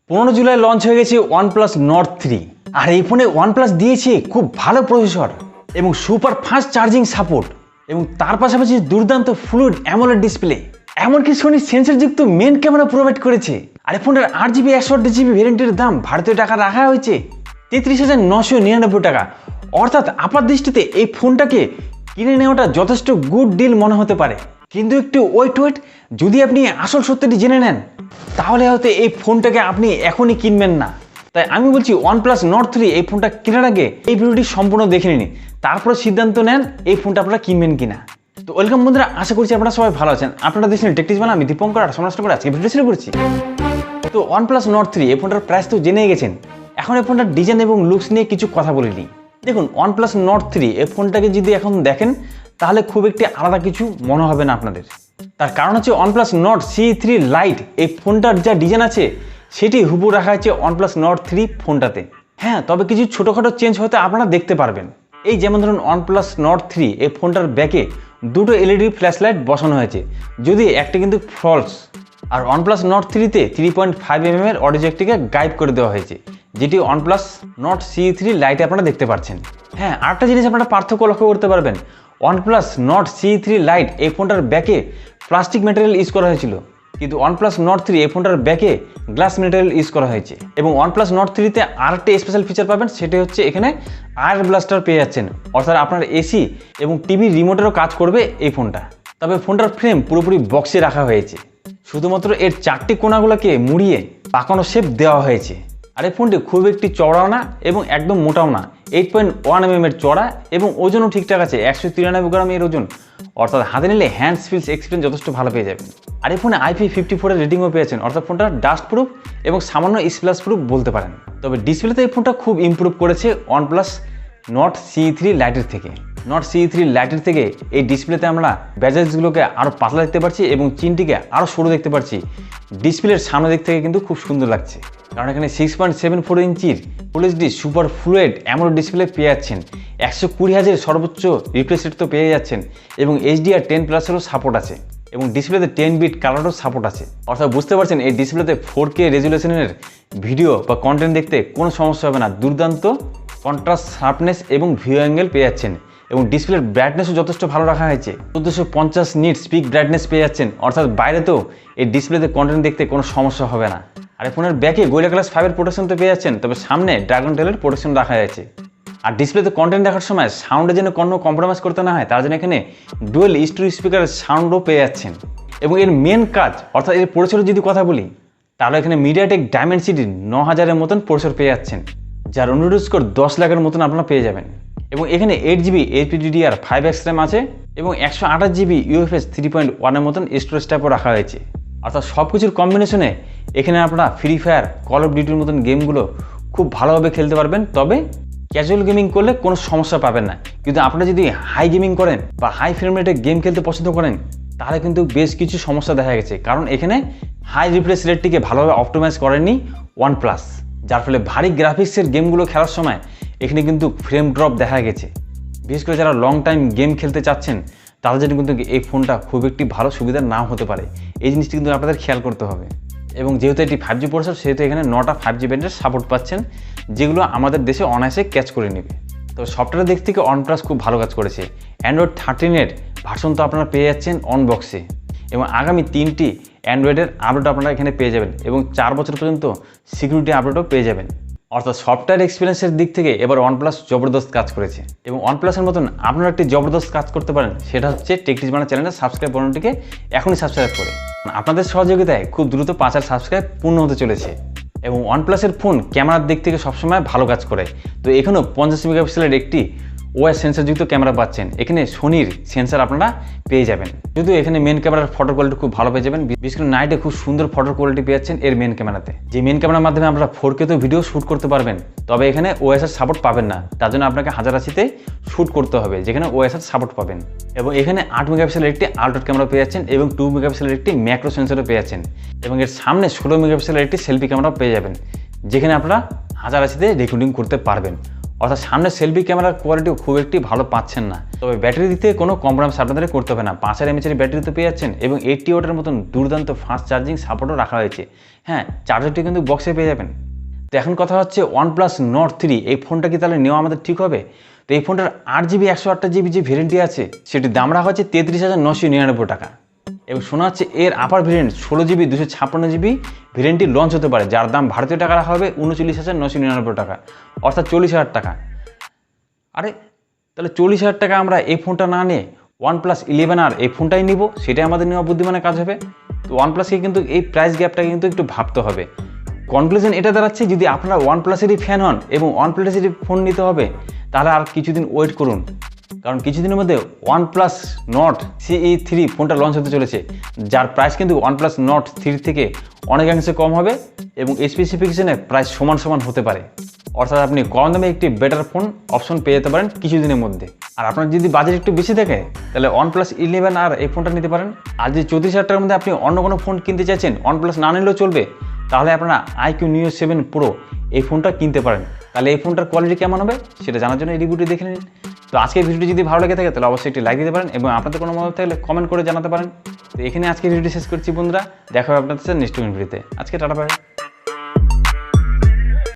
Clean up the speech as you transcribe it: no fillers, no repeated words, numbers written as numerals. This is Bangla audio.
15 জুলাই লঞ্চ হয়ে গেছে OnePlus Nord 3 আর এই ফোনে OnePlus দিয়েছে খুব ভালো প্রসেসর এবং সুপার ফাস্ট চার্জিং সাপোর্ট এবং তার পাশাপাশি দুর্দান্ত ফ্লুইড অ্যামোলেড ডিসপ্লে, এমনকি সোনি সেন্সরযুক্ত মেন ক্যামেরা প্রোভাইড করেছে। আর এই ফোনটার 8GB 128GB ভেরিয়েন্টের দাম ভারতীয় টাকা রাখা হয়েছে 33,999 টাকা। অর্থাৎ আপাত দৃষ্টিতে এই ফোনটাকে কিনে নেওয়াটা যথেষ্ট গুড ডিল মনে হতে পারে, কিন্তু একটু ওয়েট, যদি আপনি আসল সত্যটি জেনে নেন তাহলে হয়তো এই ফোনটাকে আপনি এখনই কিনবেন না। তাই আমি বলছি OnePlus Nord 3 এই ফোনটা কেনার আগে এই ভিডিওটি সম্পূর্ণ দেখে নিন, তারপরে সিদ্ধান্ত নেন এই ফোনটা আপনারা কিনবেন কিনা। তো ওয়েলকাম বন্ধুরা, আশা করছি আপনারা সবাই ভালো আছেন। আপনারা দেখছেন টেকটিক্স বাংলা, আমি দীপঙ্কর আর সমালোচনা করে আজকে ভিডিও শুরু করছি। তো OnePlus Nord 3 এই ফোনটার প্রাইস তো জেনেই গেছেন, এখন এই ফোনটার ডিজাইন এবং লুকস নিয়ে কিছু কথা বলে নিই। দেখুন, OnePlus Nord 3 এই ফোনটাকে যদি এখন দেখেন তাহলে খুব একটি আলাদা কিছু মনে হবে না আপনাদের। তার কারণ হচ্ছে OnePlus Nord C3 Lite এই ফোনটার যা ডিজাইন আছে সেটি হুবহু রাখা হয়েছে OnePlus Nord 3 ফোনটাতে। হ্যাঁ, তবে কিছু ছোটোখাটো চেঞ্জ হতে আপনারা দেখতে পারবেন। এই যেমন ধরুন OnePlus Nord 3 এই ফোনটার ব্যাকে দুটো LED ফ্ল্যাশ লাইট বসানো হয়েছে, যদি একটা কিন্তু ফলস। আর OnePlus Nord 3-তে 3.5mm এর অডিও জ্যাকটিকে গাইড করে দেওয়া হয়েছে, যেটি OnePlus Nord C3 Lite আপনারা দেখতে পাচ্ছেন। হ্যাঁ, আরেকটা জিনিস আপনারা পার্থক্য লক্ষ্য করতে পারবেন, OnePlus Nord C3 Lite এই ফোনটার ব্যাকে প্লাস্টিক ম্যাটেরিয়াল ইউজ করা হয়েছিল, কিন্তু OnePlus Nord 3 এই ফোনটার ব্যাকে গ্লাস ম্যাটেরিয়াল ইউজ করা হয়েছে। এবং OnePlus Nord 3-তে আরেকটা স্পেশাল ফিচার পাবেন, সেটা হচ্ছে এখানে আয়ার ব্লাস্টার পেয়ে যাচ্ছেন, অর্থাৎ আপনার এসি এবং টিভি রিমোটেরও কাজ করবে এই ফোনটা। তবে ফোনটার ফ্রেম পুরোপুরি বক্সে রাখা হয়েছে, শুধুমাত্র এর চারটি কোণাগুলোকে মুড়িয়ে পাকানো শেপ দেওয়া হয়েছে। আর এই ফোনটি খুব একটি চওড়াও না এবং একদম মোটাও না, 8.1mm এর চড়া এবং ওজনও ঠিকঠাক আছে, 193 গ্রাম এর ওজন, অর্থাৎ হাতে নিলে হ্যান্ডস ফিলস এক্সপিরিয়েন্স যথেষ্ট ভালো পেয়ে যাবেন। আর এই ফোনে IP54 এর রেটিংও পেয়েছেন, অর্থাৎ ফোনটা ডাস্ট প্রুফ এবং সামান্য স্প্ল্যাশ প্রুফ বলতে পারেন। তবে ডিসপ্লেতে এই ফোনটা খুব ইমপ্রুভ করেছে OnePlus Nord C3 Lite থেকে। Nord C3 Lite থেকে এই ডিসপ্লেতে আমরা ব্যাজেসগুলোকে আরও পাতলা দেখতে পাচ্ছি এবং চিনটিকে আরও সরু দেখতে পাচ্ছি। ডিসপ্লের সামনের দিক থেকে কিন্তু খুব সুন্দর লাগছে, কারণ এখানে 6.74 ইঞ্চির full HD super fluid AMOLED display পেয়ে যাচ্ছেন, 120,000 সর্বোচ্চ রিফ্রেশ রেট তো পেয়ে যাচ্ছেন এবং HDR10+এরও সাপোর্ট আছে এবং ডিসপ্লেতে 10 বিট কালারও সাপোর্ট আছে। অর্থাৎ বুঝতে পারছেন এই ডিসপ্লেতে 4K রেজুলেশনের ভিডিও বা কন্টেন্ট দেখতে কোনো সমস্যা হবে না। দুর্দান্ত কন্ট্রাস্ট, শার্পনেস এবং ভিউ অ্যাঙ্গেল পেয়ে যাচ্ছেন এবং ডিসপ্লের ব্রাইটনেসও যথেষ্ট ভালো রাখা হয়েছে, 1450 নিট স্পিক ব্রাইটনেস পেয়ে যাচ্ছেন, অর্থাৎ বাইরেতেও এই ডিসপ্লেতে কন্টেন্ট দেখতে কোনো সমস্যা হবে না। আর ফোনের ব্যাকে গোরিলা গ্লাস 5-এর প্রোটেকশন তো পেয়ে যাচ্ছেন, তবে সামনে ড্রাগন টেলের প্রোটেকশন রাখা হয়েছে। আর ডিসপ্লেতে কন্টেন্ট দেখার সময় সাউন্ডের জন্য কোনো কম্প্রোমাইজ করতে না হয়, তার জন্য এখানে ডুয়েল স্টুডিও স্পিকারের সাউন্ডও পেয়ে যাচ্ছেন। এবং এর মেন কাজ, অর্থাৎ এর প্রসেসরের যদি কথা বলি, তাহলে এখানে মিডিয়াটেক ডায়মেনসিটির 9000-এর মতন প্রসেসর পেয়ে যাচ্ছেন, যার অনুরোধ স্কোর 10 লাখের মতন আপনারা পেয়ে যাবেন। এবং এখানে 8GB LPDDR5X RAM আছে এবং 128GB UFS 3.1-এর মতন স্টোরেজ টাইপও রাখা হয়েছে। অর্থাৎ সব কিছুর কম্বিনেশনে এখানে আপনারা ফ্রি ফায়ার, কল অফ ডিউটির মতন গেমগুলো খুব ভালোভাবে খেলতে পারবেন। তবে ক্যাজুয়াল গেমিং করলে কোনো সমস্যা পাবেন না, কিন্তু আপনারা যদি হাই গেমিং করেন বা হাই ফ্রেম রেটে গেম খেলতে পছন্দ করেন তাহলে কিন্তু বেশ কিছু সমস্যা দেখা গেছে, কারণ এখানে হাই রিফ্রেশ রেটটিকে ভালোভাবে অপটিমাইজ করেননি OnePlus, যার ফলে ভারী গ্রাফিক্সের গেমগুলো খেলার সময় এখানে কিন্তু ফ্রেম ড্রপ দেখা গেছে। বিশেষ করে যারা লং টাইম গেম খেলতে চাচ্ছেন তাদের জন্য কিন্তু এই ফোনটা খুব একটি ভালো সুবিধা নাও হতে পারে, এই জিনিসটি কিন্তু আপনাদের খেয়াল করতে হবে। এবং যেহেতু এটি 5G প্রসেসর, সেহেতু এখানে 9টা 5G ব্যান্ডের সাপোর্ট পাচ্ছেন, যেগুলো আমাদের দেশে অনায়াসে ক্যাচ করে নেবে। তো সফটওয়্যারের দিক থেকে OnePlus খুব ভালো কাজ করেছে। Android 13-এর ভার্সন তো আপনারা পেয়ে যাচ্ছেন অনবক্সে এবং আগামী 3টি অ্যান্ড্রয়েডের আপডেট আপনারা এখানে পেয়ে যাবেন এবং 4 বছর পর্যন্ত সিকিউরিটি আপডেটও পেয়ে যাবেন। অর্থাৎ সফটওয়্যার এক্সপিরিয়েন্সের দিক থেকে এবার OnePlus জবরদস্ত কাজ করেছে এবং OnePlus-এর মতন আপনারা একটি জবরদস্ত কাজ করতে পারেন, সেটা হচ্ছে টেকটিক্স বাংলা চ্যানেলের সাবস্ক্রাইব বাটনটিকে এখনই সাবস্ক্রাইব করে। আপনাদের সহযোগিতায় খুব দ্রুত 5000 সাবস্ক্রাইব পূর্ণ হতে চলেছে। এবং OnePlus-এর ফোন ক্যামেরার দিক থেকে সবসময় ভালো কাজ করে। তো এখানেও 50 মেগাপিক্সেলের একটি ওয়াই সেন্সরযুক্ত ক্যামেরা পাচ্ছেন, এখানে সোনির সেন্সর আপনারা পেয়ে যাবেন। যদিও এখানে মেন ক্যামেরার ফটো কোয়ালিটি খুব ভালো পেয়ে যাবেন, বিশেষ করে নাইটে খুব সুন্দর ফটো কোয়ালিটি পেয়ে যাচ্ছেন এর মেন ক্যামেরাতে, যে মেন ক্যামেরার মাধ্যমে আপনারা 4K তে ভিডিও শ্যুট করতে পারবেন। তবে এখানে ওএস-এর সাপোর্ট পাবেন না, তার জন্য আপনাকে 1080-তে শ্যুট করতে হবে, যেখানে ওএস-এর সাপোর্ট পাবেন। এবং এখানে 8 মেগাপিক্সেলের একটি আল্ট্রা ক্যামেরা পেয়ে যাচ্ছেন এবং 2 মেগাপিক্সেলের একটি ম্যাক্রো সেন্সরও পেয়ে যাচ্ছেন এবং এর সামনে 16 মেগাপিক্সেলের একটি সেলফি ক্যামেরাও পেয়ে যাবেন, যেখানে আপনারা 1080-তে রেকর্ডিং করতে পারবেন। অর্থাৎ সামনে সেলফি ক্যামেরার কোয়ালিটিও খুব একটি ভালো পাচ্ছেন না। তবে ব্যাটারি দিতে কোনো কম্প্রোমাইজ আপনাদের করতে হবে না। 5000 mAh ব্যাটারি তো পেয়ে যাচ্ছেন এবং 80 ওয়াটের মতন দুর্দান্ত ফাস্ট চার্জিং সাপোর্টও রাখা হয়েছে। হ্যাঁ, চার্জারটি কিন্তু বক্সে পেয়ে যাবেন। তো এখন কথা হচ্ছে OnePlus Nord 3 এই ফোনটা কি তাহলে নেওয়া আমাদের ঠিক হবে? তো এই ফোনটার 8GB 128GB যে ভেরিয়েন্টটি আছে সেটির দাম রাখা হচ্ছে 33,999 টাকা এবং শোনা হচ্ছে এর আপার ভেরিয়েন্ট 16GB 256GB ভেরিয়েন্টটি লঞ্চ হতে পারে, যার দাম ভারতীয় টাকা রাখা হবে 39,999 টাকা, অর্থাৎ 40,000 টাকা। আরে তাহলে 40,000 টাকা আমরা এই ফোনটা না নিয়ে OnePlus 11R এই ফোনটাই নিব, সেটাই আমাদের নেওয়া বুদ্ধিমানের কাজ হবে। তো OnePlusকে কিন্তু এই প্রাইস গ্যাপটাকে কিন্তু একটু ভাবতে হবে। কনক্লুশন এটা দাঁড়াচ্ছে, যদি আপনারা OnePlusেরই ফ্যান হন এবং OnePlusেরই ফোন নিতে হবে তাহলে আর কিছুদিন ওয়েট করুন, কারণ কিছুদিনের মধ্যে OnePlus Nord CE3 ফোনটা লঞ্চ হতে চলেছে, যার প্রাইস কিন্তু OnePlus Nord 3 থেকে অনেকাংশে কম হবে এবং স্পেসিফিকেশনে প্রায় সমান সমান হতে পারে। অর্থাৎ আপনি কম দামে একটি বেটার ফোন অপশন পেয়ে যেতে পারেন কিছুদিনের মধ্যে। আর আপনার যদি বাজেট একটু বেশি থাকে তাহলে OnePlus 11R এই ফোনটা নিতে পারেন। আর যদি 34,000 টাকার মধ্যে আপনি অন্য কোনো ফোন কিনতে চাইছেন, OnePlus না নিলেও চলবে, তাহলে আপনারা iQ Neo 7 Pro এই ফোনটা কিনতে পারেন। তাহলে এই ফোনটার কোয়ালিটি কেমন হবে সেটা জানার জন্য এই রিভিউটি দেখে নিন। তো আজকের ভিডিওটি যদি ভালো লেগে থাকে তাহলে অবশ্যই একটি লাইক দিতে পারেন এবং আপনাদের কোনো মতামত থাকলে কমেন্ট করে জানাতে পারেন। তো এখানে আজকে ভিডিওটি শেষ করছি বন্ধুরা, দেখা হবে আপনাদের সাথে নেক্সট ভিডিওতে। আজকে টাটা বাই।